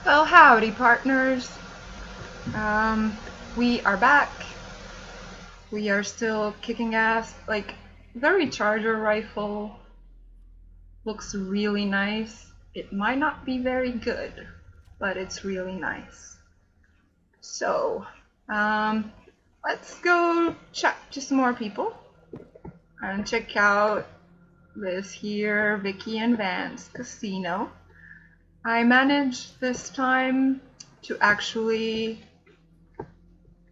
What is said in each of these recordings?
Well, howdy, partners. Um, we are back. We are still kicking ass. Like, the recharger rifle looks really nice. It might not be very good, but it's really nice. So, um, let's go chat to some more people and check out this here Vicky and Van's casino. I managed this time to actually.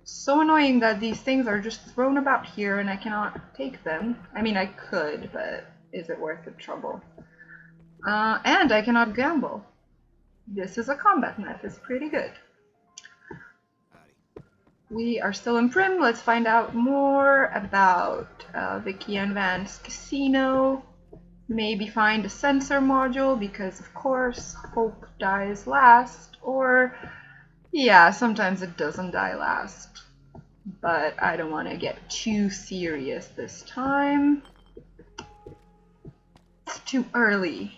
So annoying that these things are just thrown about here and I cannot take them. I mean, I could, but is it worth the trouble? And I cannot gamble. This is a combat map. It's pretty good. We are still in Prim. Let's find out more about Vicky and Van's casino. Maybe find a sensor module because, of course, hope dies last. Or, yeah, sometimes it doesn't die last. But I don't want to get too serious this time. It's too early.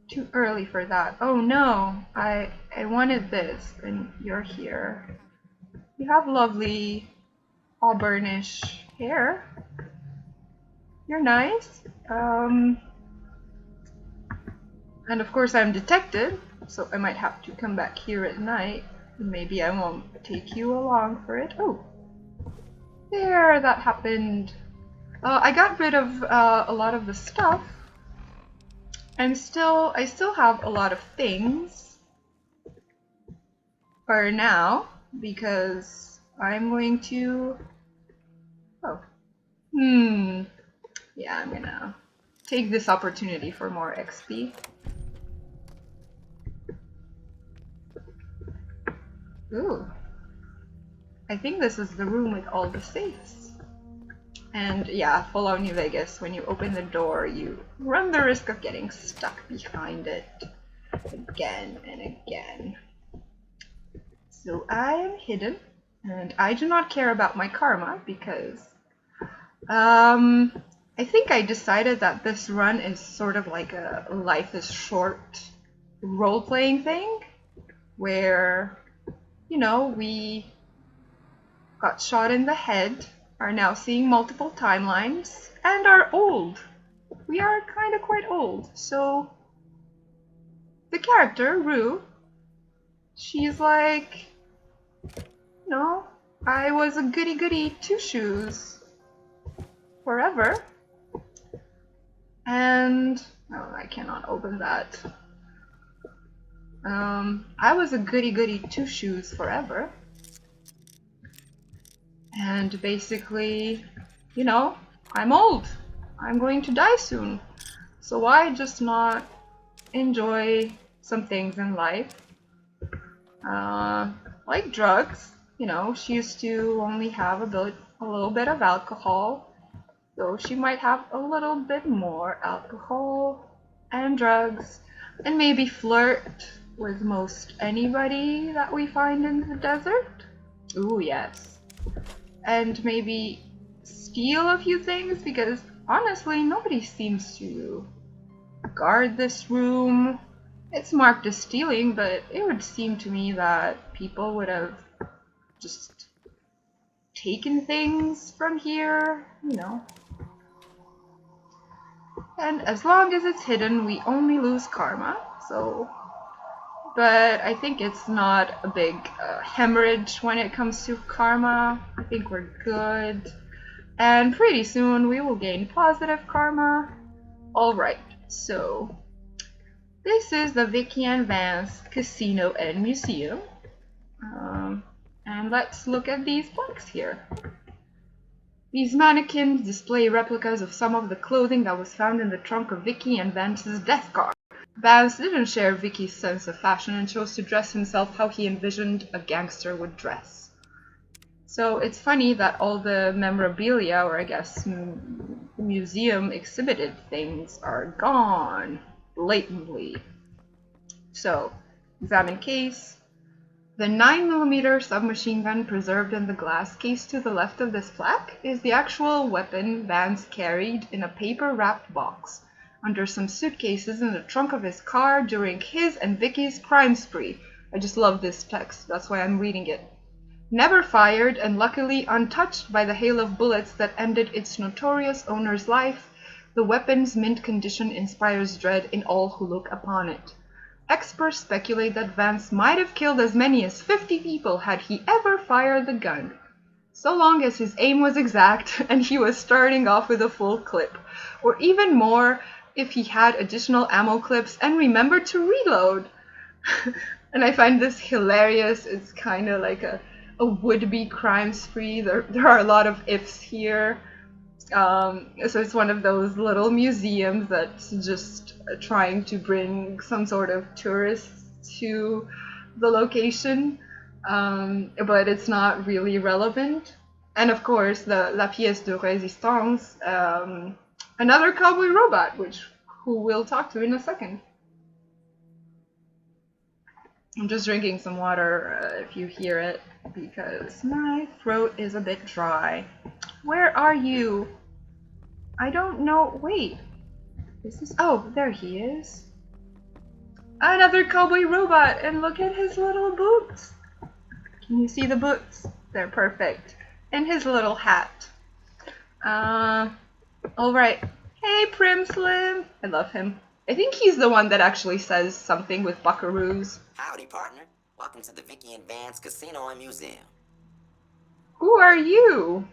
Too early for that. Oh no, I wanted this, and you're here. You have lovely auburnish hair. You're nice. And of course I'm detected, so I might have to come back here at night. Maybe I won't take you along for it. Oh, there, that happened. I got rid of a lot of the stuff, and I still have a lot of things for now because I'm going to. Oh, yeah, I'm gonna take this opportunity for more XP. Ooh, I think this is the room with all the safes. And yeah, Fallout New Vegas, when you open the door, you run the risk of getting stuck behind it again and again. So I am hidden, and I do not care about my karma because I think I decided that this run is sort of like a life is short role-playing thing where, you know, we got shot in the head, are now seeing multiple timelines, and are old. We are kind of quite old. So the character, Rue, she's like, you know, I was a goody-goody two-shoes forever. And, oh, I cannot open that. I was a goody-goody two-shoes forever. And basically, you know, I'm old. I'm going to die soon. So why just not enjoy some things in life? Like drugs. You know, she used to only have a little bit of alcohol. So she might have a little bit more alcohol and drugs. And maybe flirt with most anybody that we find in the desert. Ooh, yes. And maybe steal a few things because honestly nobody seems to guard this room. It's marked as stealing, but it would seem to me that people would have just taken things from here, you know. And as long as it's hidden, we only lose karma, so. But I think it's not a big hemorrhage when it comes to karma. I think we're good. And pretty soon we will gain positive karma. Alright, so this is the Vicky and Vance Casino and Museum. And let's look at these plaques here. These mannequins display replicas of some of the clothing that was found in the trunk of Vicky and Vance's death car. Vance didn't share Vicky's sense of fashion and chose to dress himself how he envisioned a gangster would dress. So it's funny that all the memorabilia, or I guess museum exhibited things, are gone blatantly. So, examine case. The 9mm submachine gun preserved in the glass case to the left of this plaque is the actual weapon Vance carried in a paper-wrapped box, under some suitcases in the trunk of his car during his and Vicky's crime spree. I just love this text, that's why I'm reading it. Never fired and luckily untouched by the hail of bullets that ended its notorious owner's life, the weapon's mint condition inspires dread in all who look upon it. Experts speculate that Vance might have killed as many as 50 people had he ever fired the gun, so long as his aim was exact and he was starting off with a full clip, or even more if he had additional ammo clips and remembered to reload. And I find this hilarious. It's kind of like a would-be crime spree. There are a lot of ifs here. So it's one of those little museums that's just trying to bring some sort of tourists to the location, but it's not really relevant. And of course, the La Pièce de Résistance, another cowboy robot, who we'll talk to in a second. I'm just drinking some water if you hear it, because my throat is a bit dry. Where are you? I don't know. Wait. Oh, there he is. Another cowboy robot, and look at his little boots. Can you see the boots? They're perfect. And his little hat. Alright. Hey, Prim Slim. I love him. I think he's the one that actually says something with buckaroos. Howdy, partner. Welcome to the Vicky and Vance Casino and Museum. Who are you?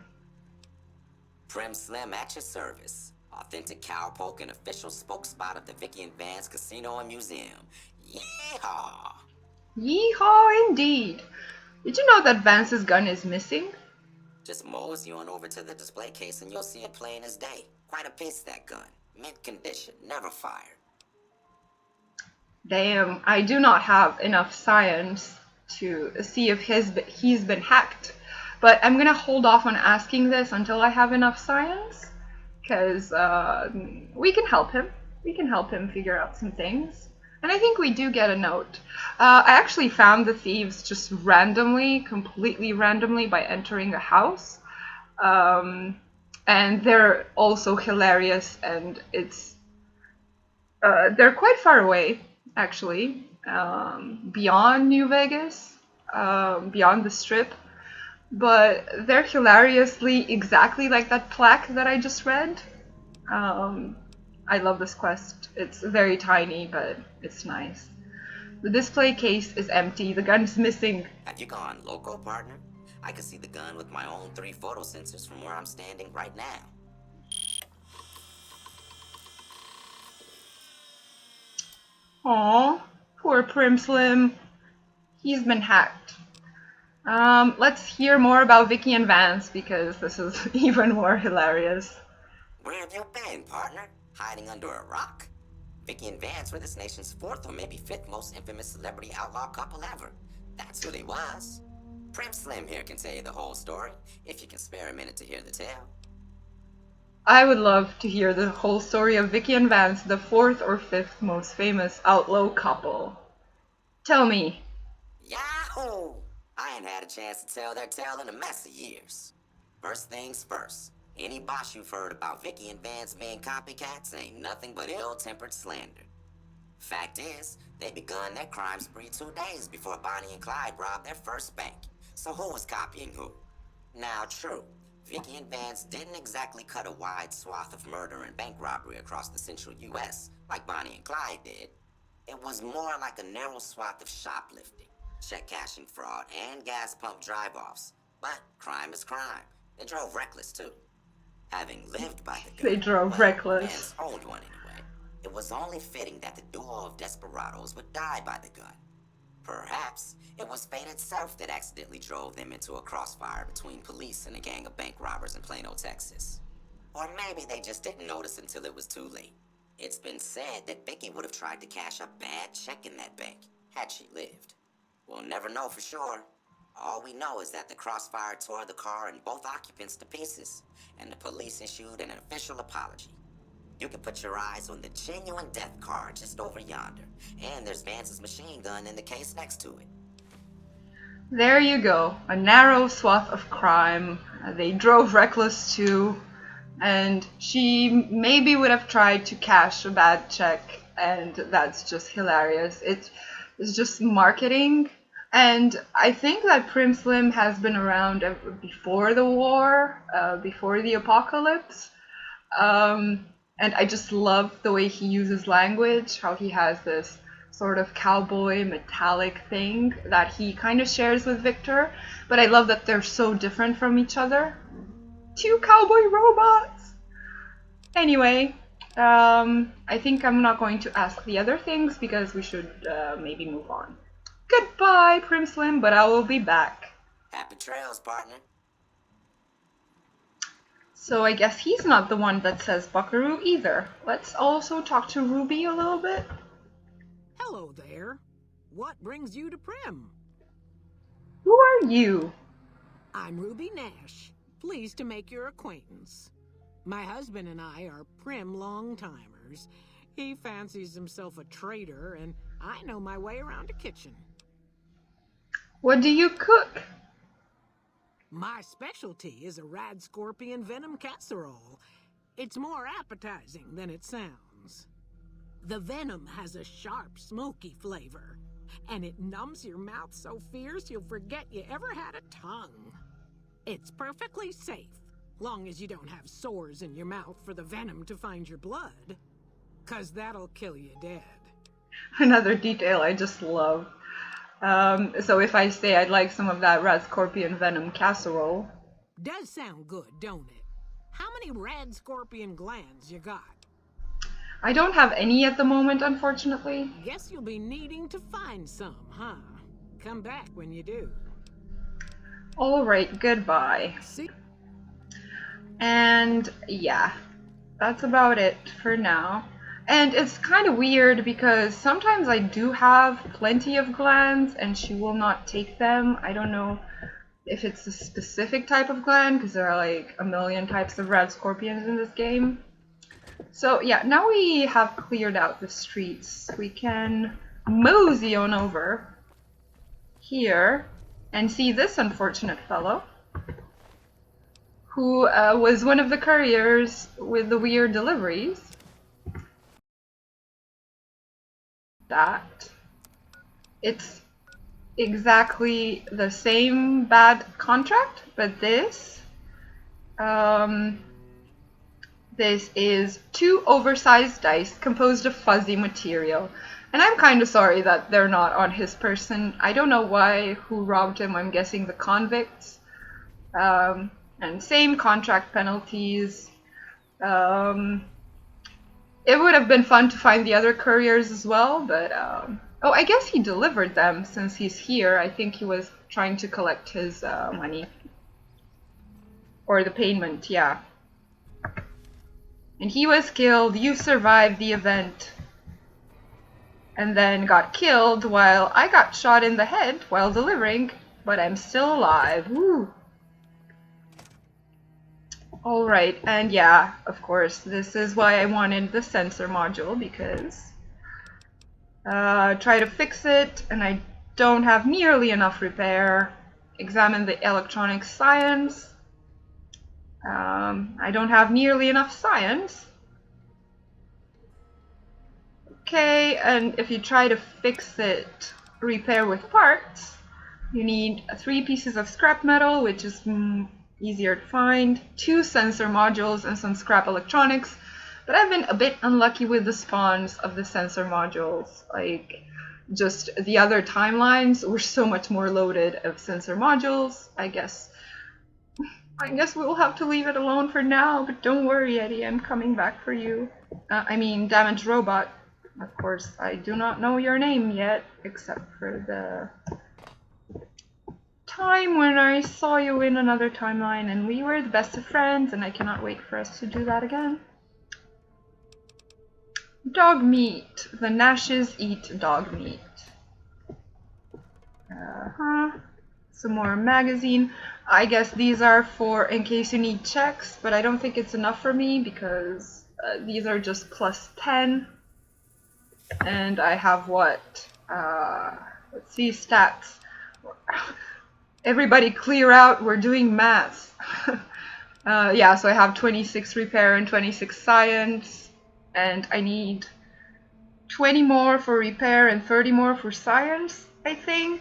Prim Slim at your service. Authentic cowpoke and official spokesspot of the Vicky and Vance Casino and Museum. Yeehaw! Yeehaw indeed. Did you know that Vance's gun is missing? Just mosey on over to the display case and you'll see it plain as day. Quite a piece, that gun. Mint condition, never fired. Damn, I do not have enough science to see if he's been hacked. But I'm gonna hold off on asking this until I have enough science, because we can help him. We can help him figure out some things. And I think we do get a note. I actually found the thieves just randomly, completely randomly, by entering a house. And they're also hilarious, and they're quite far away, actually, beyond New Vegas, beyond the Strip. But they're hilariously exactly like that plaque that I just read. I love this quest. It's very tiny, but it's nice. The display case is empty. The gun's missing. Have you gone loco, partner? I can see the gun with my own 3 photo sensors from where I'm standing right now. Aw, poor Prim Slim. He's been hacked. Let's hear more about Vicky and Vance, because this is even more hilarious. Where have you been, partner? Hiding under a rock? Vicky and Vance were this nation's 4th or maybe 5th most infamous celebrity outlaw couple ever. That's who they was. Prim Slim here can tell you the whole story, if you can spare a minute to hear the tale. I would love to hear the whole story of Vicky and Vance, the 4th or 5th most famous outlaw couple. Tell me. Yahoo! I ain't had a chance to tell their tale in a mess of years. First things first, any bosh you've heard about Vicky and Vance being copycats ain't nothing but ill-tempered slander. Fact is, they begun their crime spree 2 days before Bonnie and Clyde robbed their first bank. So who was copying who? Now, true, Vicky and Vance didn't exactly cut a wide swath of murder and bank robbery across the central U.S. like Bonnie and Clyde did. It was more like a narrow swath of shoplifting, check cashing fraud, and gas pump drive-offs. But crime is crime. They drove reckless, too. Having lived by the gun, They drove reckless. Vance owned one anyway. It was only fitting that the duo of desperados would die by the gun. Perhaps it was fate itself that accidentally drove them into a crossfire between police and a gang of bank robbers in Plano, Texas. Or maybe they just didn't notice until it was too late. It's been said that Vicky would have tried to cash a bad check in that bank, had she lived. We'll never know for sure. All we know is that the crossfire tore the car and both occupants to pieces, and the police issued an official apology. You can put your eyes on the genuine death car just over yonder, and there's Vance's machine gun in the case next to it. There you go. A narrow swath of crime. They drove reckless too. and she maybe would have tried to cash a bad check, and that's just hilarious. It's just marketing, and I think that Prim Slim has been around before the war, before the apocalypse. And I just love the way he uses language, how he has this sort of cowboy metallic thing that he kind of shares with Victor, but I love that they're so different from each other. Two cowboy robots! Anyway, I think I'm not going to ask the other things because we should maybe move on. Goodbye, Prim Slim, but I will be back. Happy trails, partner. So I guess he's not the one that says Buckaroo either. Let's also talk to Ruby a little bit. Hello there. What brings you to Prim? Who are you? I'm Ruby Nash. Pleased to make your acquaintance. My husband and I are Prim long-timers. He fancies himself a trader, and I know my way around a kitchen. What do you cook? My specialty is a rad scorpion venom casserole. It's more appetizing than it sounds. The venom has a sharp, smoky flavor, and it numbs your mouth so fierce you'll forget you ever had a tongue. It's perfectly safe, long as you don't have sores in your mouth for the venom to find your blood, 'cause that'll kill you dead. Another detail I just love. So if I say I'd like some of that red scorpion venom casserole. Does sound good, don't it? How many rad scorpion glands you got? I don't have any at the moment, unfortunately. Guess you'll be needing to find some, huh? Come back when you do. Alright, goodbye. See? And yeah, that's about it for now. And it's kind of weird because sometimes I do have plenty of glands and she will not take them. I don't know if it's a specific type of gland because there are like a million types of red scorpions in this game. So yeah, now we have cleared out the streets. We can mosey on over here and see this unfortunate fellow who was one of the couriers with the weird deliveries. That it's exactly the same bad contract, but this is 2 oversized dice composed of fuzzy material. And I'm kind of sorry that they're not on his person. I don't know why, who robbed him. I'm guessing the convicts. And same contract penalties. It would have been fun to find the other couriers as well, but oh, I guess he delivered them since he's here. I think he was trying to collect his money. Or the payment, yeah. And he was killed. You survived the event. And then got killed while I got shot in the head while delivering, but I'm still alive. Woo! Alright, and yeah, of course, this is why I wanted the sensor module, because try to fix it, and I don't have nearly enough repair. Examine the electronic science. I don't have nearly enough science. Okay, and if you try to fix it, repair with parts, you need 3 pieces of scrap metal, which is easier to find, 2 sensor modules, and some scrap electronics. But I've been a bit unlucky with the spawns of the sensor modules. Like, just the other timelines were so much more loaded of sensor modules. I guess we'll have to leave it alone for now, but don't worry, Eddie, I'm coming back for you. I mean, damaged robot. Of course, I do not know your name yet, except for the time when I saw you in another timeline and we were the best of friends, and I cannot wait for us to do that again. Dog meat. The Nashes eat dog meat. Some more magazine. I guess these are for in case you need checks, but I don't think it's enough for me because these are just plus 10. And I have what? Let's see, stats. Everybody clear out, we're doing maths. Yeah, so I have 26 repair and 26 science, and I need 20 more for repair and 30 more for science, I think.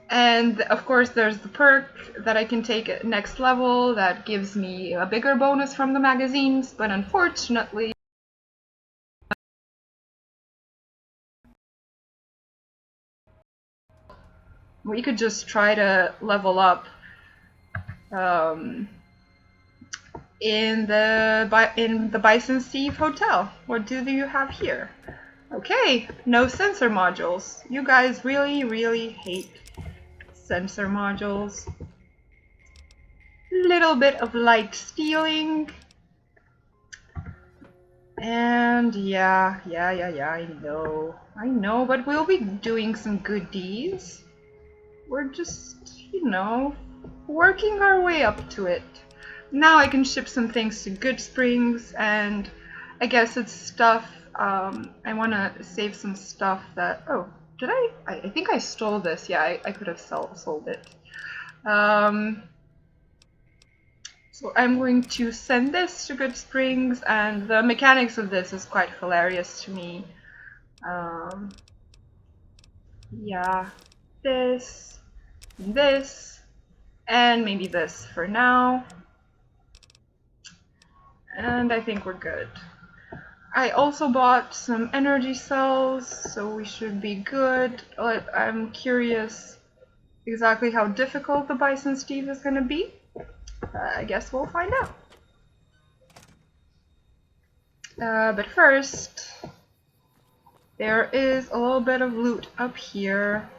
And of course there's the perk that I can take at next level that gives me a bigger bonus from the magazines, but unfortunately we could just try to level up um, in the Bison Steve Hotel. What do you have here? Okay, no sensor modules. You guys really, really hate sensor modules. Little bit of light stealing. And yeah, I know, but we'll be doing some good deeds. We're just, working our way up to it. Now I can ship some things to Good Springs, and I guess it's stuff, I want to save some stuff that, oh, did I think I stole this, yeah, I could have sold it. So I'm going to send this to Good Springs, and the mechanics of this is quite hilarious to me. Yeah, this, and maybe this for now. And I think we're good. I also bought some energy cells, so we should be good. I'm curious exactly how difficult the Bison Steve is going to be. I guess we'll find out. But first, there is a little bit of loot up here.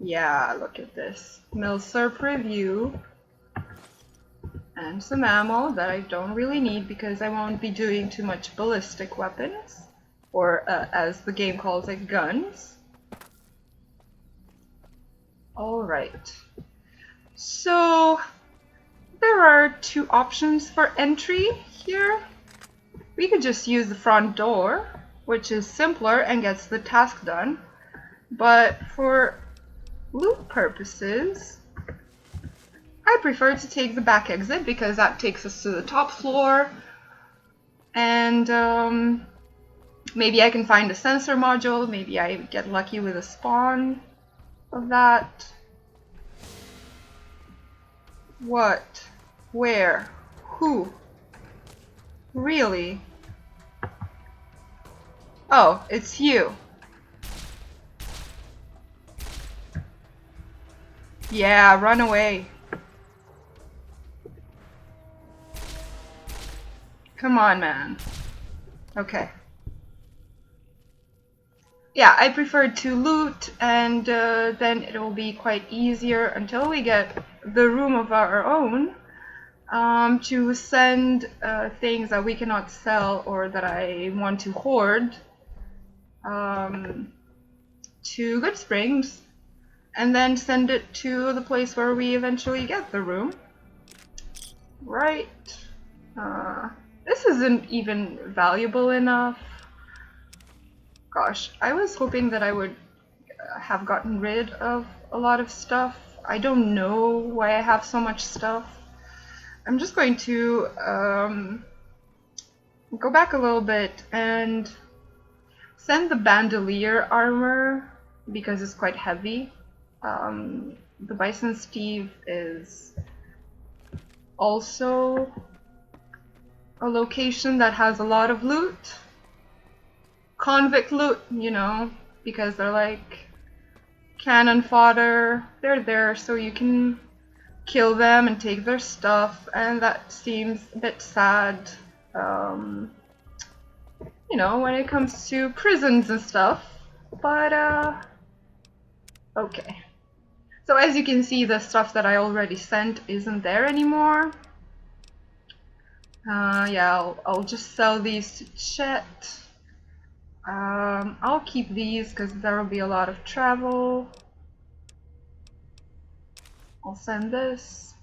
Yeah, look at this. Milsurp review. And some ammo that I don't really need because I won't be doing too much ballistic weapons. Or, as the game calls it, guns. Alright. So, there are two options for entry here. We could just use the front door, which is simpler and gets the task done. But for loot purposes, I prefer to take the back exit because that takes us to the top floor. And maybe I can find a sensor module, maybe I get lucky with a spawn of that. What? Where? Who? Really? Oh, it's you. Yeah, run away. Come on, man. Okay. Yeah, I prefer to loot, and then it will be quite easier until we get the room of our own to send things that we cannot sell or that I want to hoard to Good Springs, and then send it to the place where we eventually get the room. Right. This isn't even valuable enough. Gosh, I was hoping that I would have gotten rid of a lot of stuff. I don't know why I have so much stuff. I'm just going to go back a little bit and send the bandolier armor because it's quite heavy. The Bison Steve is also a location that has a lot of loot. Convict loot, you know, because they're like cannon fodder. They're there so you can kill them and take their stuff, and that seems a bit sad, you know, when it comes to prisons and stuff. But, okay. So as you can see, the stuff that I already sent isn't there anymore. Yeah, I'll just sell these to Chet. I'll keep these because there will be a lot of travel. I'll send this.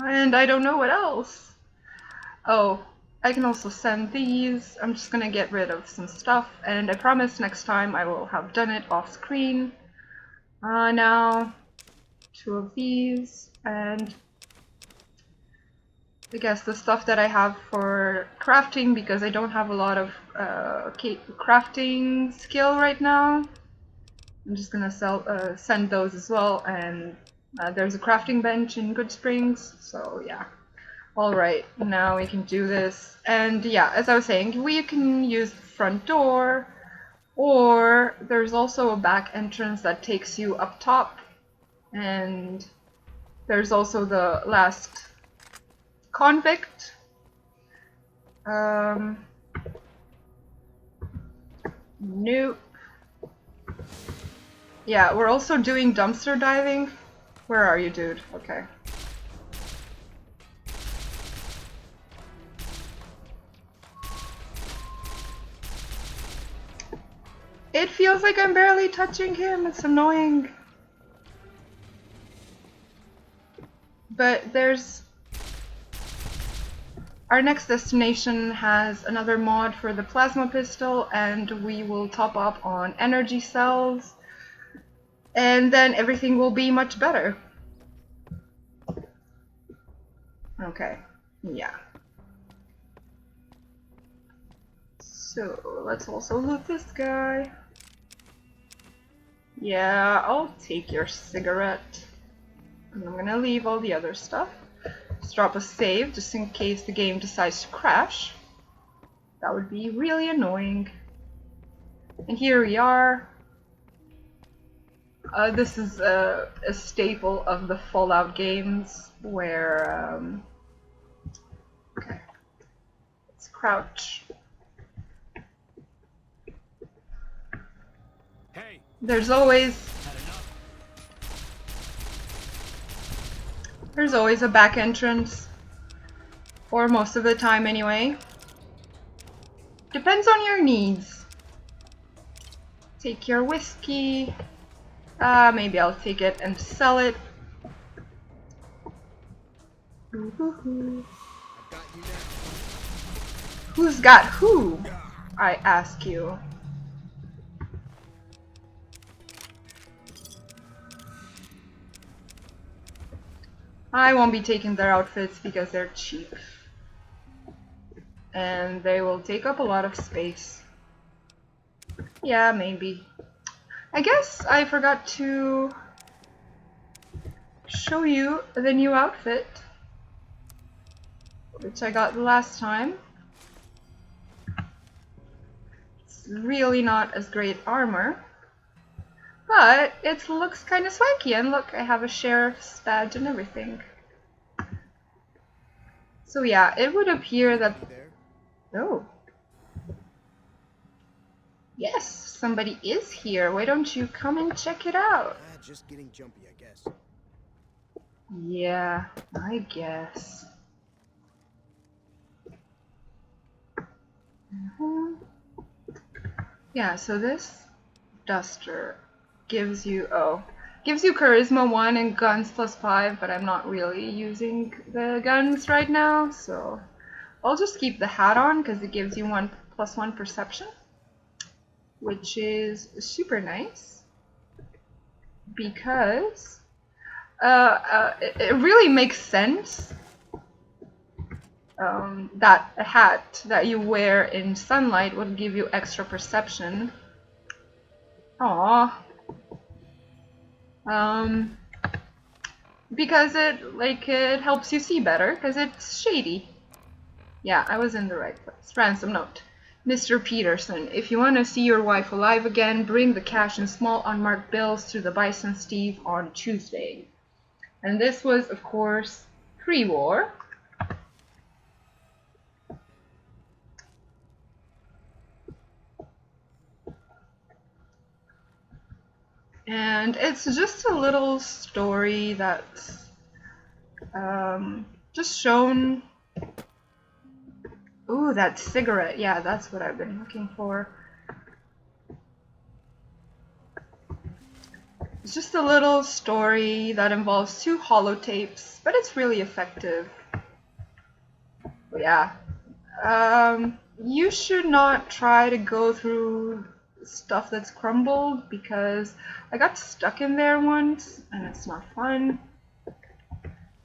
And I don't know what else. Oh, I can also send these. I'm just gonna get rid of some stuff, and I promise next time I will have done it off screen. Now 2 of these, and I guess the stuff that I have for crafting, because I don't have a lot of crafting skill right now. I'm just gonna send those as well, and there's a crafting bench in Good Springs, so yeah. Alright, now we can do this. And yeah, as I was saying, we can use the front door, or there's also a back entrance that takes you up top, and there's also the last convict. Nope. Yeah, we're also doing dumpster diving. Where are you, dude? Okay. It feels like I'm barely touching him. It's annoying. But there's... Our next destination has another mod for the plasma pistol, and we will top up on energy cells, and then everything will be much better. Okay, yeah. So let's also loot this guy. Yeah, I'll take your cigarette. And I'm gonna leave all the other stuff. Just drop a save just in case the game decides to crash. That would be really annoying. And here we are. This is a staple of the Fallout games where, okay, let's crouch. Hey, There's always a back entrance, or most of the time anyway. Depends on your needs. Take your whiskey. Maybe I'll take it and sell it. Who's got who? I ask you. I won't be taking their outfits because they're cheap. And they will take up a lot of space. Yeah, maybe. I guess I forgot to show you the new outfit, which I got the last time. It's really not as great armor, but it looks kind of swanky, and look, I have a sheriff's badge and everything. So yeah, it would appear that... Oh. Yes, somebody is here. Why don't you come and check it out? just getting jumpy, I guess. Yeah, I guess. Yeah, so this duster gives you, gives you charisma 1 and guns +5, but I'm not really using the guns right now, so I'll just keep the hat on because it gives you +1 perception, which is super nice because it really makes sense that a hat that you wear in sunlight would give you extra perception. Aww. Because it helps you see better, because it's shady. Yeah, I was in the right place. Ransom note. Mr. Peterson, if you want to see your wife alive again, bring the cash in small unmarked bills to the Bison Steve on Tuesday. And this was, of course, pre-war. And it's just a little story that's just shown. Ooh, that cigarette. Yeah, that's what I've been looking for. It's just a little story that involves 2 holotapes, but it's really effective. But yeah. You should not try to go through stuff that's crumbled because I got stuck in there once and it's not fun.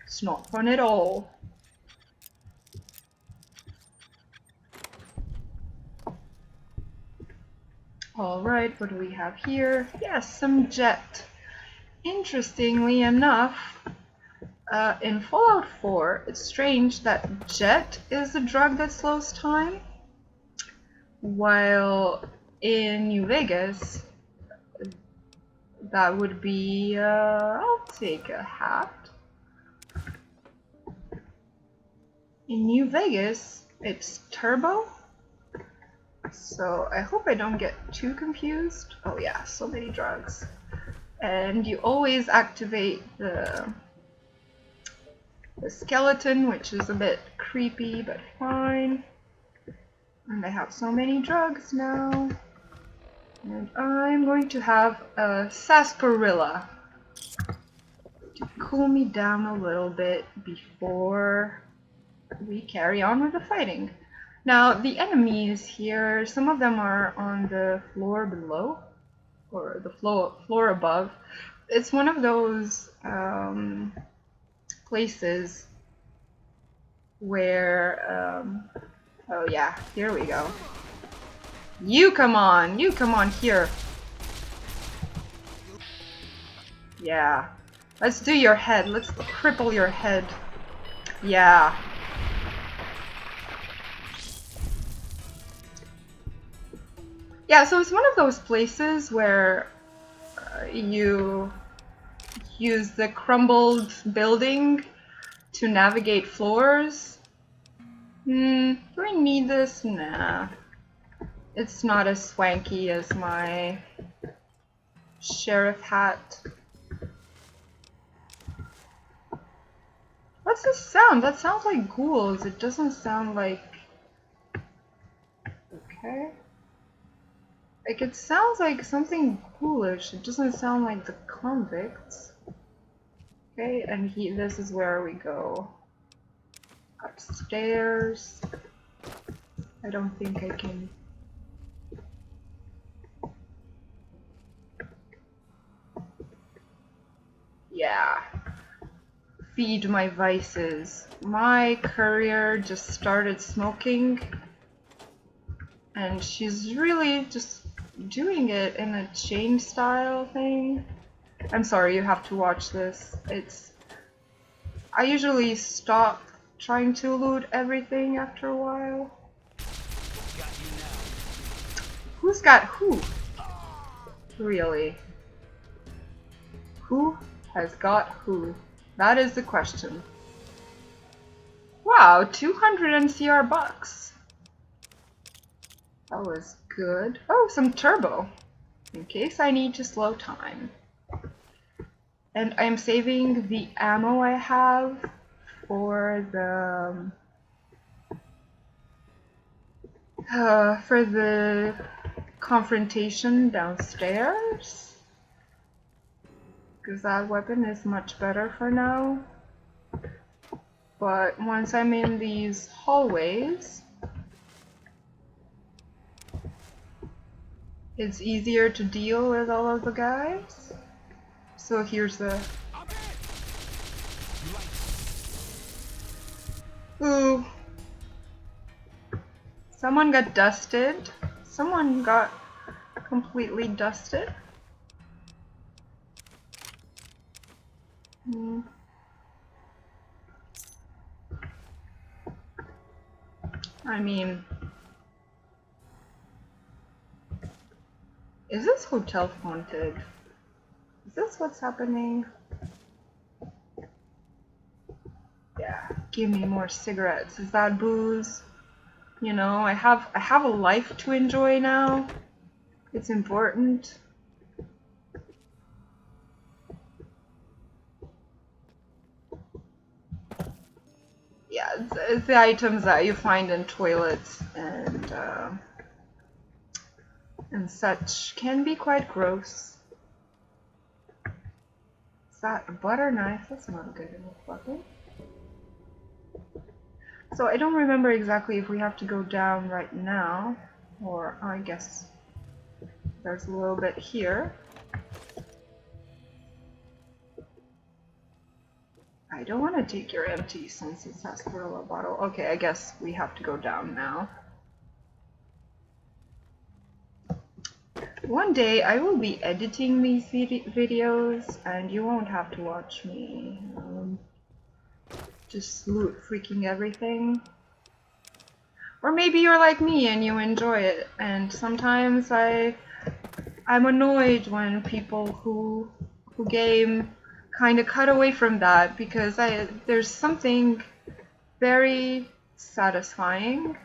It's not fun at all. Alright, what do we have here? Yes, some jet. Interestingly enough, in Fallout 4, it's strange that jet is the drug that slows time, while in New Vegas, that would be, I'll take a hat. In New Vegas, it's turbo. So I hope I don't get too confused. Oh yeah, so many drugs. And you always activate the skeleton, which is a bit creepy, but fine. And I have so many drugs now. And I'm going to have a sarsaparilla to cool me down a little bit before we carry on with the fighting. Now, the enemies here, some of them are on the floor below, or the floor above. It's one of those places where, oh yeah, here we go. You come on here. Yeah, let's do your head, let's cripple your head. Yeah. Yeah, so it's one of those places where you use the crumbled building to navigate floors. Do I need this? Nah. It's not as swanky as my sheriff hat. What's this sound? That sounds like ghouls. It doesn't sound like... Okay. Like, it sounds like something ghoulish. It doesn't sound like the convicts. Okay, and this is where we go. Upstairs. I don't think I can... Yeah. Feed my vices. My courier just started smoking. And she's really just doing it in a chain style thing. I'm sorry, you have to watch this. I usually stop trying to loot everything after a while. Who's got who? Really? Who has got who? That is the question. Wow, 200 NCR bucks. That was good. Oh, some turbo. In case I need to slow time. And I'm saving the ammo I have for the confrontation downstairs, because that weapon is much better for now. But once I'm in these hallways, it's easier to deal with all of the guys. So here's the... Ooh. Someone got dusted. Someone got completely dusted. I mean... Is this hotel haunted? Is this what's happening? Yeah, give me more cigarettes. Is that booze? You know, I have a life to enjoy now. It's important. Yeah, it's the items that you find in toilets and such can be quite gross. Is that a butter knife? That's not a good enough weapon. So I don't remember exactly if we have to go down right now, or I guess There's a little bit here. I don't want to take your empty since it's a sarsaparilla bottle. Okay, I guess we have to go down now. One day I will be editing these videos and you won't have to watch me just loot freaking everything. Or maybe you're like me and you enjoy it, and sometimes I'm annoyed when people who game kind of cut away from that, because there's something very satisfying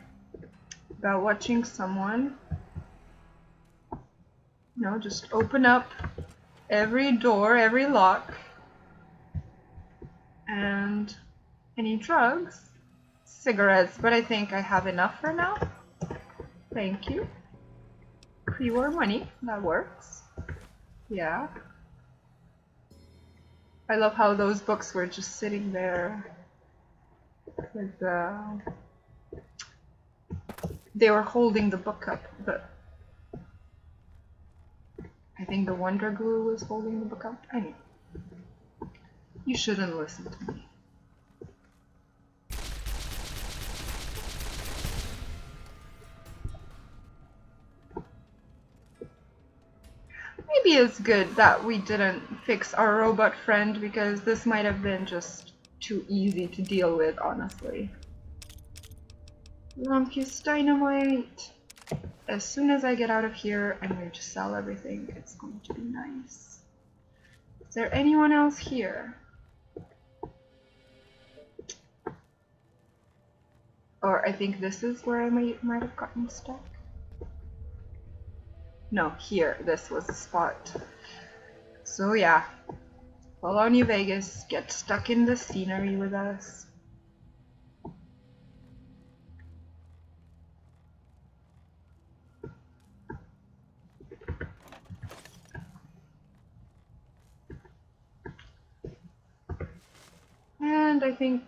about watching someone, you know, just open up every door, every lock, and any drugs, cigarettes, but I think I have enough for now. Thank you. Pre-war money, that works. Yeah. I love how those books were just sitting there with they were holding the book up, but I think the Wonder Glue was holding the book up. Anyway, you shouldn't listen to me. Maybe it's good that we didn't fix our robot friend, because this might have been just too easy to deal with, honestly. Rumpus Dynamite. As soon as I get out of here, I'm going to sell everything. It's going to be nice. Is there anyone else here? Or I think this is where I might have gotten stuck. No, here. This was the spot. So yeah. Follow New Vegas. Get stuck in the scenery with us. And I think,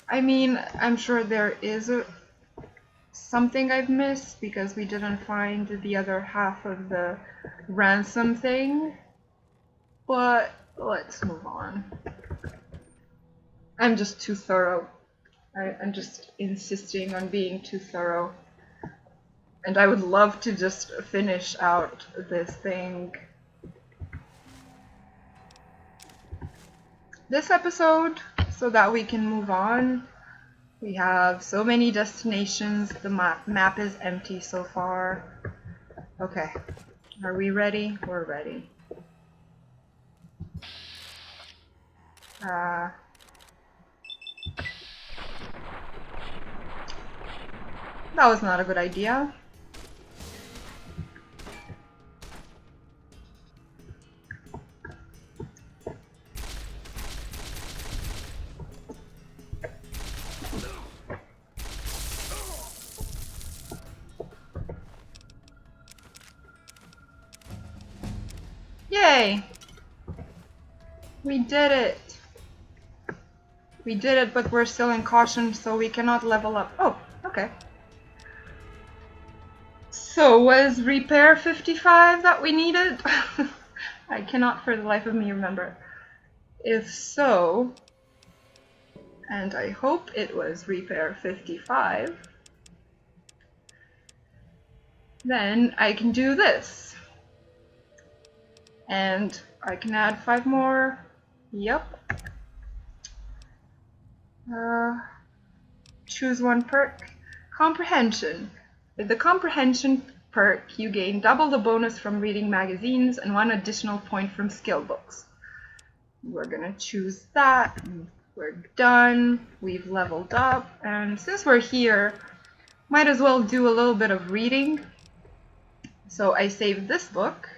I mean, I'm sure there is something I've missed, because we didn't find the other half of the ransom thing. But let's move on. I'm just too thorough. I'm just insisting on being too thorough. And I would love to just finish out this thing. This episode, so that we can move on. We have so many destinations. The map is empty so far. Okay. Are we ready? We're ready. That was not a good idea. Yay! We did it! We did it, but we're still in caution, so we cannot level up. Oh, okay. So, was repair 55 that we needed? I cannot for the life of me remember. If so, and I hope it was repair 55, then I can do this. And I can add 5 more. Yep. Choose one perk. Comprehension. With the comprehension perk, you gain double the bonus from reading magazines and 1 additional point from skill books. We're gonna choose that. We're done. We've leveled up. And since we're here, might as well do a little bit of reading. So I saved this book.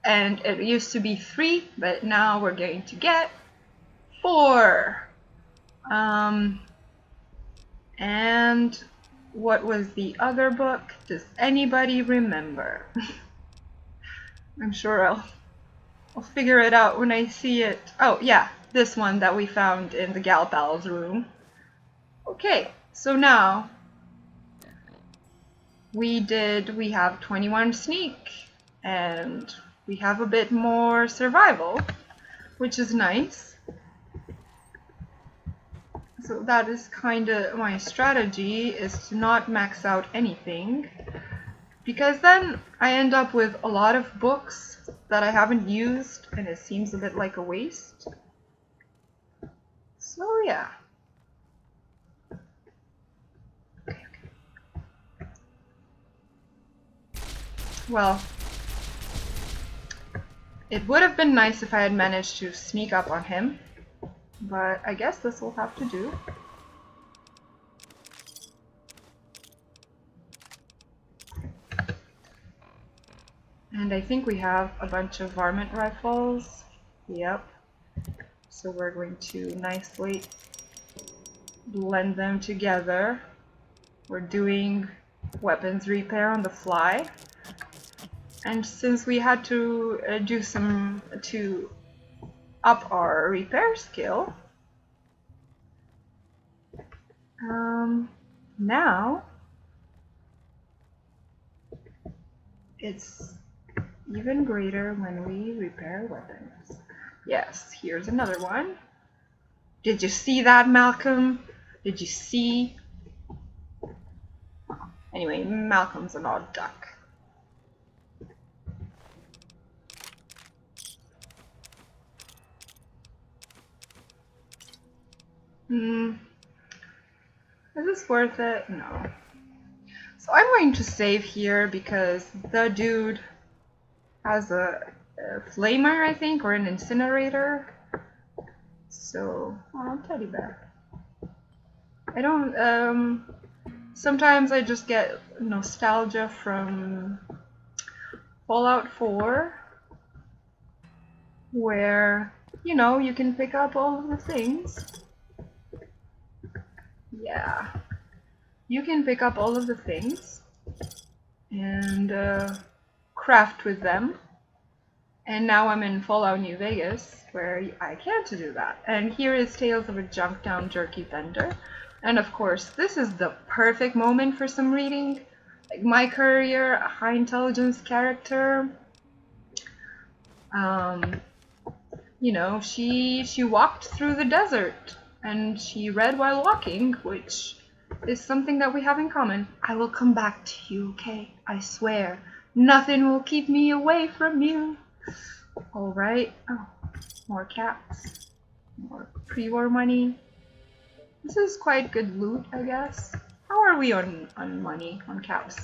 And it used to be 3, but now we're going to get 4. And what was the other book? Does anybody remember? I'm sure I'll figure it out when I see it. Oh yeah, this one that we found in the Gal Pals room. Okay, so now we have 21 sneak. and we have a bit more survival, which is nice. So that is kind of my strategy, is to not max out anything, because then I end up with a lot of books that I haven't used and it seems a bit like a waste. So yeah. Well, it would have been nice if I had managed to sneak up on him, but I guess this will have to do. And I think we have a bunch of varmint rifles. Yep. So we're going to nicely blend them together. We're doing weapons repair on the fly. And since we had to do some to up our repair skill, now it's even greater when we repair weapons. Yes, here's another one. Did you see that, Malcolm? Did you see? Anyway, Malcolm's an odd duck. Is this worth it? No. So I'm going to save here because the dude has a flamer, I think, or an incinerator. So, oh, teddy bear. I don't, sometimes I just get nostalgia from Fallout 4, where, you know, you can pick up all of the things. Yeah. You can pick up all of the things and craft with them. And now I'm in Fallout New Vegas, where I can't do that. And here is Tales of a Junk Down Jerky Vendor. And of course, this is the perfect moment for some reading. Like my courier, a high intelligence character, you know, she walked through the desert and she read while walking, which is something that we have in common. I will come back to you, okay? I swear. Nothing will keep me away from you. Alright. Oh, more caps. More pre-war money. This is quite good loot, I guess. How are we on money, on caps?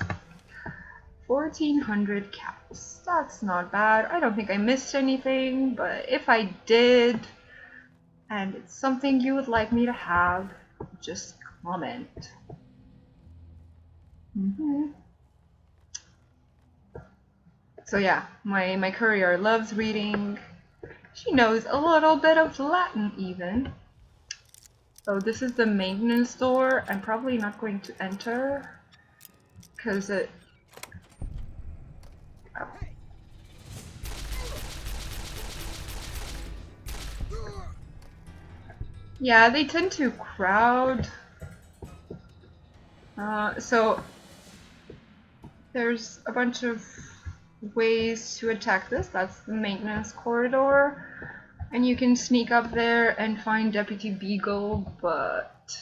1,400 caps. That's not bad. I don't think I missed anything, but if I did, and it's something you would like me to have, just comment. So yeah, my courier loves reading. She knows a little bit of Latin even. Oh, this is the maintenance door. I'm probably not going to enter because it... Oh. Yeah, they tend to crowd. So there's a bunch of ways to attack this. That's the maintenance corridor. And you can sneak up there and find Deputy Beagle, but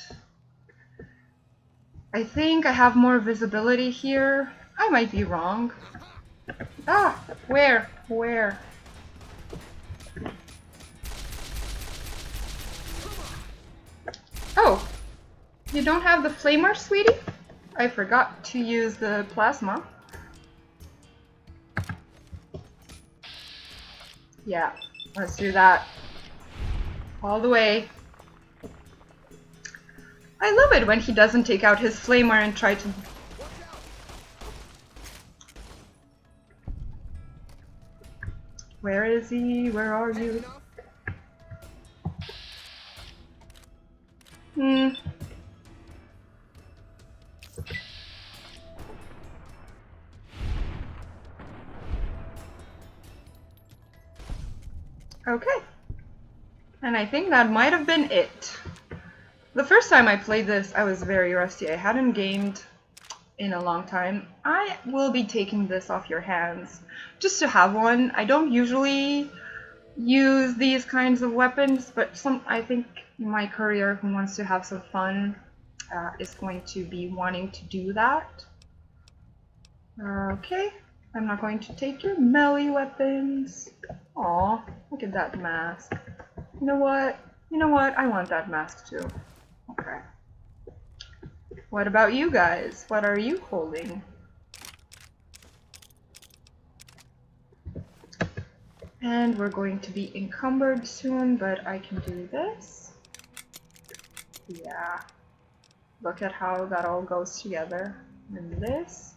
I think I have more visibility here. I might be wrong. Ah, where? Where? Oh, you don't have the flamer, sweetie? I forgot to use the plasma. Yeah, let's do that. All the way. I love it when he doesn't take out his flamer and try to... Where is he? Where are you? Okay. And I think that might have been it. The first time I played this, I was very rusty. I hadn't gamed in a long time. I will be taking this off your hands just to have one. I don't usually use these kinds of weapons, but I think my courier who wants to have some fun is going to be wanting to do that. Okay, I'm not going to take your melee weapons. Aw, look at that mask. You know what? You know what? I want that mask too. Okay. What about you guys? What are you holding? And we're going to be encumbered soon, but I can do this. Yeah. Look at how that all goes together. And this.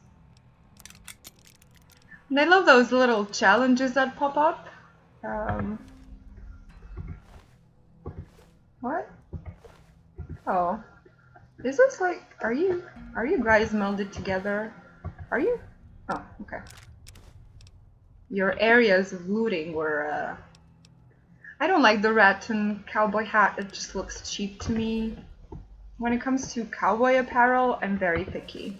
And I love those little challenges that pop up. What? Oh. Is this like, are you guys melded together? Are you? Oh, okay. Your areas of looting were, I don't like the rattan cowboy hat, it just looks cheap to me. When it comes to cowboy apparel, I'm very picky.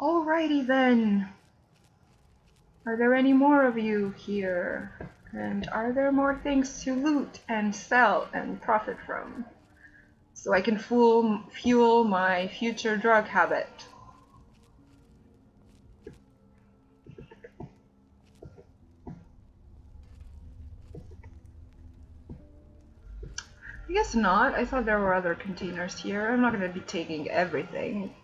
Alrighty then. Are there any more of you here? And are there more things to loot and sell and profit from? So I can fuel my future drug habit. I guess not. I thought there were other containers here. I'm not going to be taking everything.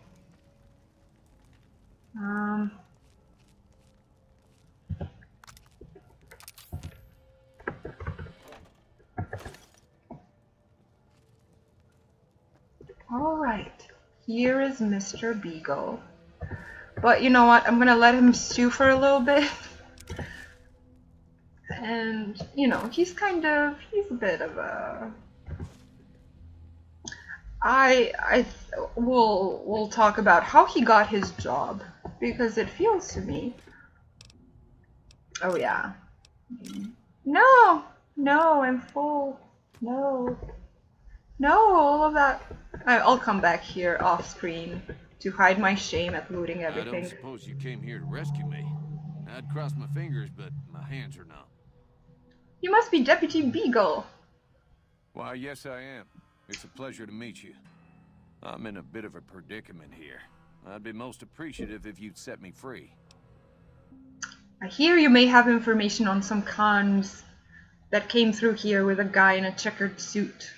Alright, here is Mr. Beagle. But you know what, I'm gonna let him stew for a little bit. And, you know, he's a bit of a... we'll talk about how he got his job, because it feels to me... Oh yeah. No! No, I'm full. No. No, all of that... I'll come back here off screen to hide my shame at looting everything. I don't suppose you came here to rescue me. I'd cross my fingers, but my hands are numb. You must be Deputy Beagle. Why, yes I am. It's a pleasure to meet you. I'm in a bit of a predicament here. I'd be most appreciative if you'd set me free. I hear you may have information on some cons that came through here with a guy in a checkered suit.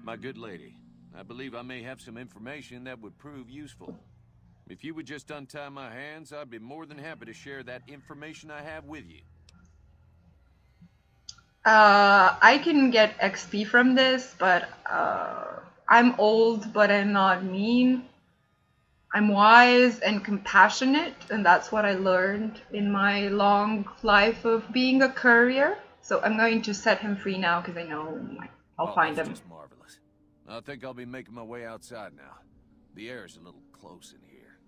My good lady, I believe I may have some information that would prove useful. If you would just untie my hands, I'd be more than happy to share that information I have with you. I can get XP from this, but I'm old, but I'm not mean. I'm wise and compassionate, and that's what I learned in my long life of being a courier. So I'm going to set him free now because I know I'll find him. That's just marvelous. I think I'll be making my way outside now. The air is a little close in here.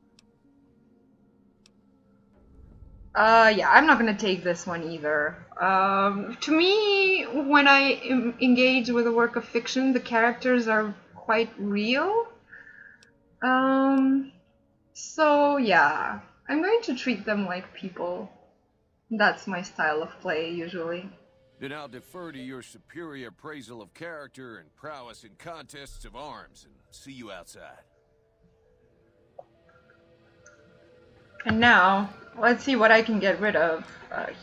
Yeah, I'm not gonna take this one either. To me, when I engage with a work of fiction, the characters are quite real. So yeah, I'm going to treat them like people. That's my style of play, usually. Then I'll defer to your superior appraisal of character and prowess in contests of arms, and see you outside. And now, let's see what I can get rid of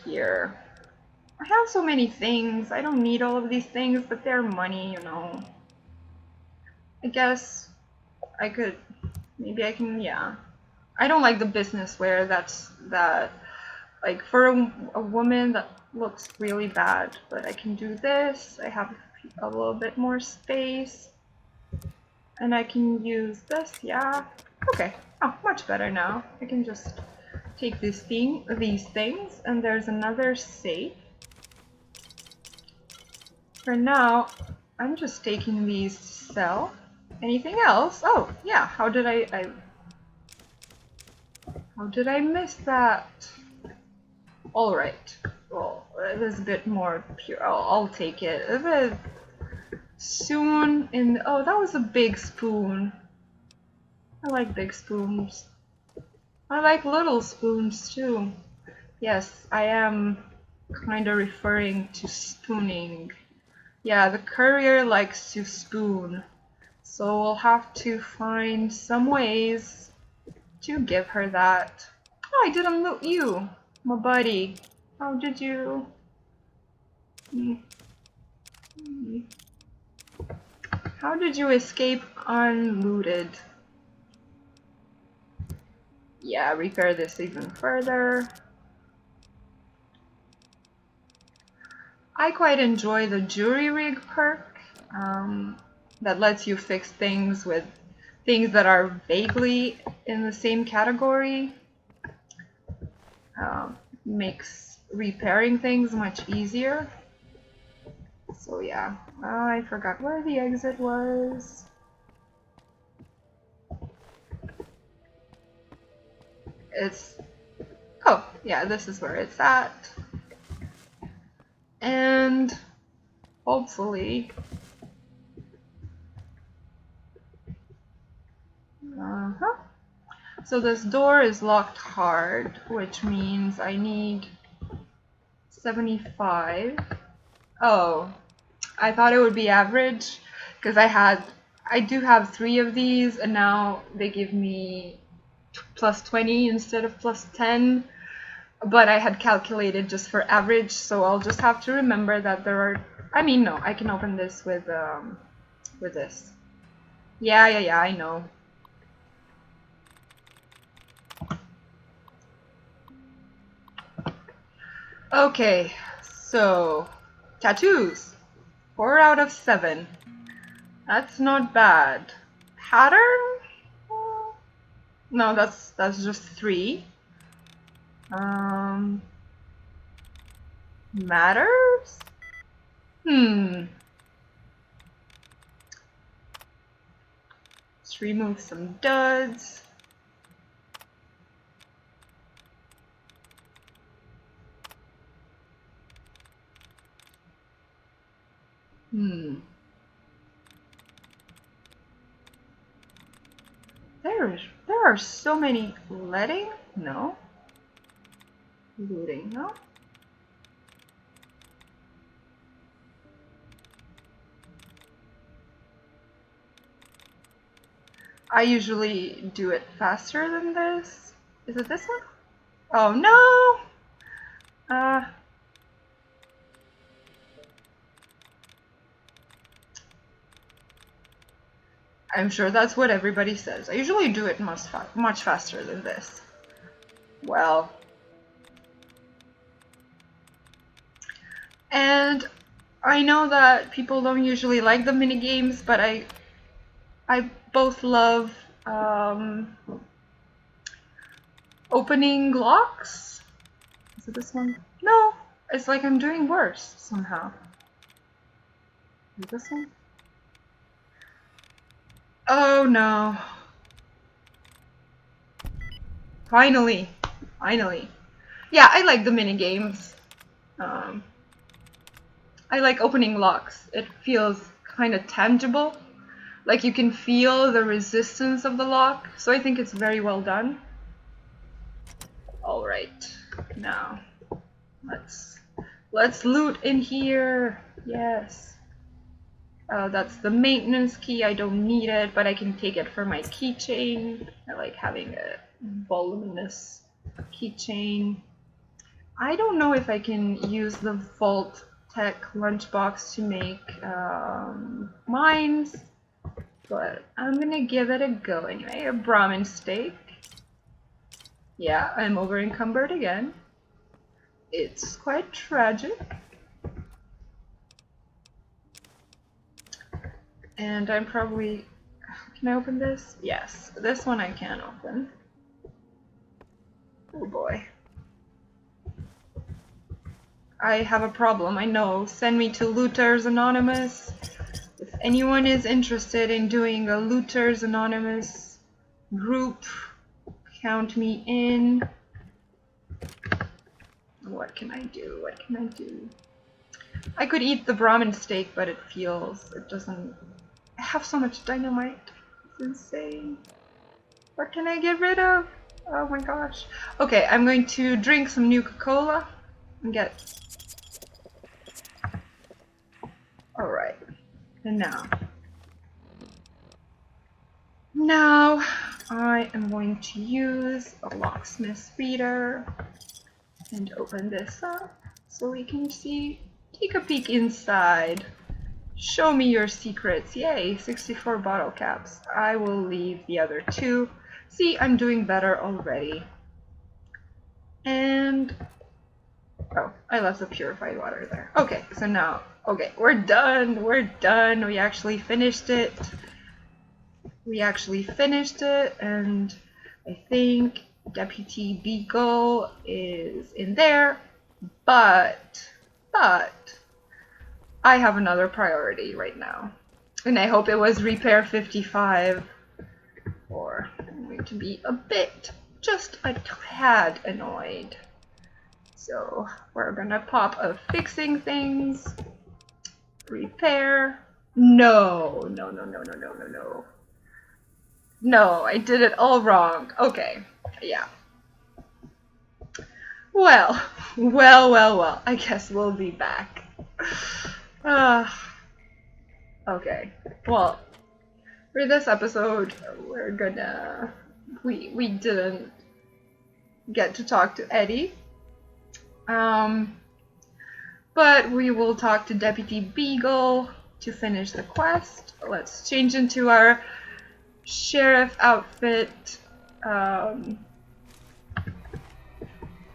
here. I have so many things. I don't need all of these things, but they're money, you know. I guess I could... Maybe I can, yeah. I don't like the business wear like, for a woman, that looks really bad. But I can do this. I have a little bit more space. And I can use this, yeah. Okay. Oh, much better now. I can just take these things, and there's another safe. For now, I'm just taking these to sell. Anything else? Oh, yeah. How did I miss that? All right. Well, it is a bit more pure. I'll take it. soon in. Oh, that was a big spoon. I like big spoons. I like little spoons too. Yes, I am kind of referring to spooning. Yeah, the courier likes to spoon. So we'll have to find some ways to give her that. Oh, I didn't loot you, my buddy. How did you? How did you escape unlooted? Yeah, repair this even further. I quite enjoy the jury rig perk that lets you fix things with things that are vaguely in the same category. Makes repairing things much easier. So yeah, I forgot where the exit was. It's, oh yeah, this is where it's at. And hopefully, so this door is locked hard, which means I need 75. Oh, I thought it would be average because I do have 3 of these, and now they give me plus 20 instead of plus 10. But I had calculated just for average, so I'll just have to remember that there are. I mean, no, I can open this with this. Yeah, I know. Okay, so tattoos. 4 out of 7. That's not bad. Pattern? No, that's just 3. Matters? Let's remove some duds. There are so many. Letting? No. Looting? No. I usually do it faster than this. Is it this one? Oh no! I'm sure that's what everybody says. I usually do it much faster than this. Well. And I know that people don't usually like the mini games, but I both love opening locks. Is it this one? No, it's like I'm doing worse somehow. Is it this one? Oh no. Finally. Yeah, I like the mini games. I like opening locks. It feels kind of tangible. Like you can feel the resistance of the lock. So I think it's very well done. Alright. Now, let's loot in here. Yes. That's the maintenance key. I don't need it, but I can take it for my keychain. I like having a voluminous keychain. I don't know if I can use the Vault Tech lunchbox to make mines, but I'm gonna give it a go anyway. A Brahmin steak. Yeah, I'm over encumbered again. It's quite tragic. And I'm probably... Can I open this? Yes, this one I can open. Oh boy. I have a problem, I know. Send me to Looters Anonymous. If anyone is interested in doing a Looters Anonymous group, count me in. What can I do? I could eat the Brahmin steak, but it doesn't have so much dynamite. It's insane. What can I get rid of? Oh my gosh. Okay, I'm going to drink some Nuka-Cola and get... Alright. And now I am going to use a locksmith reader and open this up so we can take a peek inside. Show me your secrets. Yay, 64 bottle caps. I will leave the other 2. See, I'm doing better already. And oh, I left the purified water there. Okay, so now, okay, we're done. We're done. We actually finished it. And I think Deputy Beagle is in there, but I have another priority right now. And I hope it was repair 55, or I'm going to be a bit, just a tad annoyed. So we're gonna pop a fixing things, repair. No, I did it all wrong. Okay, yeah. Well, I guess we'll be back. Okay, well, for this episode, we're gonna... We didn't get to talk to Eddie. But we will talk to Deputy Beagle to finish the quest. Let's change into our sheriff outfit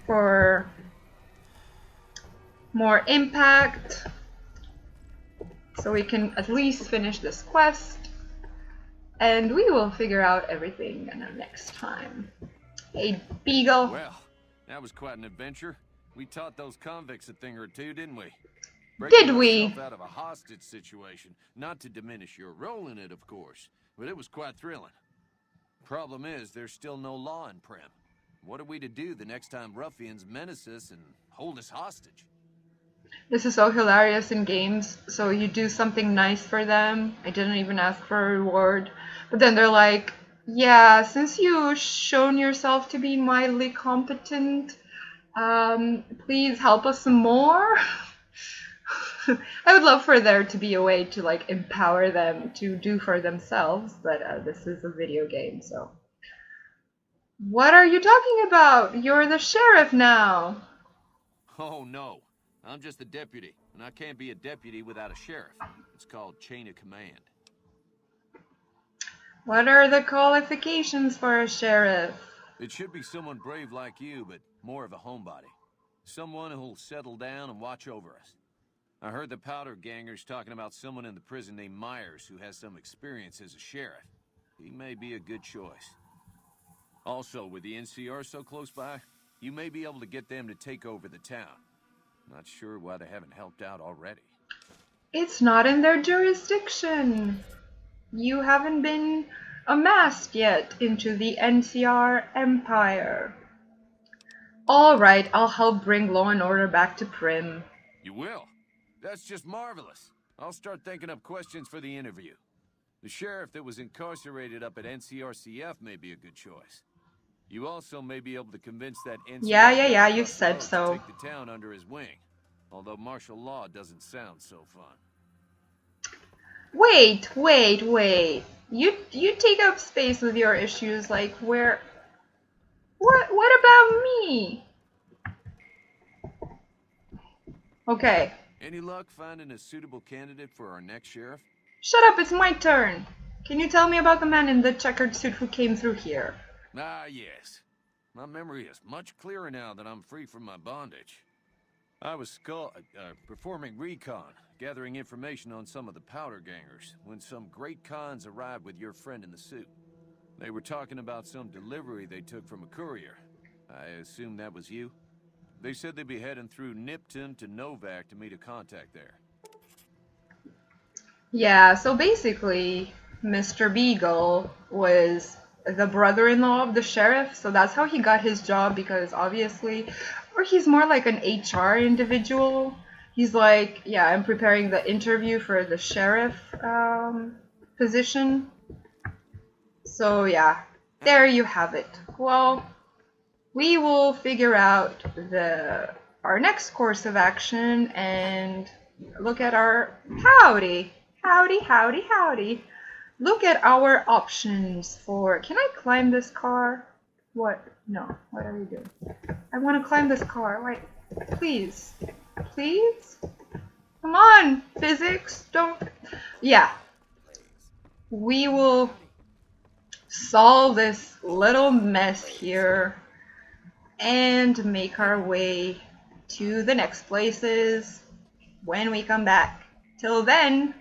for more impact, so we can at least finish this quest, and we will figure out everything next time. Hey, Beagle. Well, that was quite an adventure. We taught those convicts a thing or two, didn't we? Did we? Breaking out of a hostage situation. Not to diminish your role in it, of course, but it was quite thrilling. Problem is, there's still no law in Prim. What are we to do the next time ruffians menace us and hold us hostage? This is so hilarious in games. So you do something nice for them. I didn't even ask for a reward. But then they're like, yeah, since you've shown yourself to be mildly competent, please help us some more. I would love for there to be a way to like empower them to do for themselves, but this is a video game, so. What are you talking about? You're the sheriff now. Oh no, I'm just a deputy, and I can't be a deputy without a sheriff. It's called chain of command. What are the qualifications for a sheriff? It should be someone brave like you, but more of a homebody. Someone who'll settle down and watch over us. I heard the powder gangers talking about someone in the prison named Myers who has some experience as a sheriff. He may be a good choice. Also, with the NCR so close by, you may be able to get them to take over the town. Not sure why they haven't helped out already. It's not in their jurisdiction. You haven't been amassed yet into the NCR Empire. Alright, I'll help bring law and order back to Prim. You will? That's just marvelous. I'll start thinking up questions for the interview. The sheriff that was incarcerated up at NCRCF may be a good choice. You also may be able to convince that NCR... Yeah, you said so. ...to take the town under his wing. Although martial law doesn't sound so fun. Wait. You take up space with your issues, like where... What about me? Okay. Any luck finding a suitable candidate for our next sheriff? Shut up, it's my turn. Can you tell me about the man in the checkered suit who came through here? Ah, yes. My memory is much clearer now that I'm free from my bondage. I was performing recon, gathering information on some of the powder gangers, when some great cons arrived with your friend in the suit. They were talking about some delivery they took from a courier. I assume that was you? They said they'd be heading through Nipton to Novak to meet a contact there. Yeah, so basically, Mr. Beagle was the brother-in-law of the sheriff, so that's how he got his job, because obviously, or he's more like an HR individual, He's like, yeah, I'm preparing the interview for the sheriff position. So yeah, there you have it. Well, we will figure out our next course of action and look at our howdy. Look at our options for. Can I climb this car? What? No. What are we doing? I want to climb this car. Wait, please, please. Come on, physics. Don't. Yeah, we will solve this little mess here and make our way to the next places when we come back. Till then,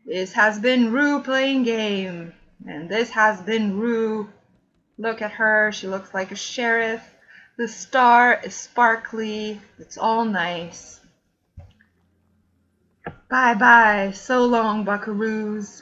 this has been Rue playing game, and this has been Rue. Look at her, she looks like a sheriff. The star is sparkly, it's all nice. Bye bye, so long, buckaroos.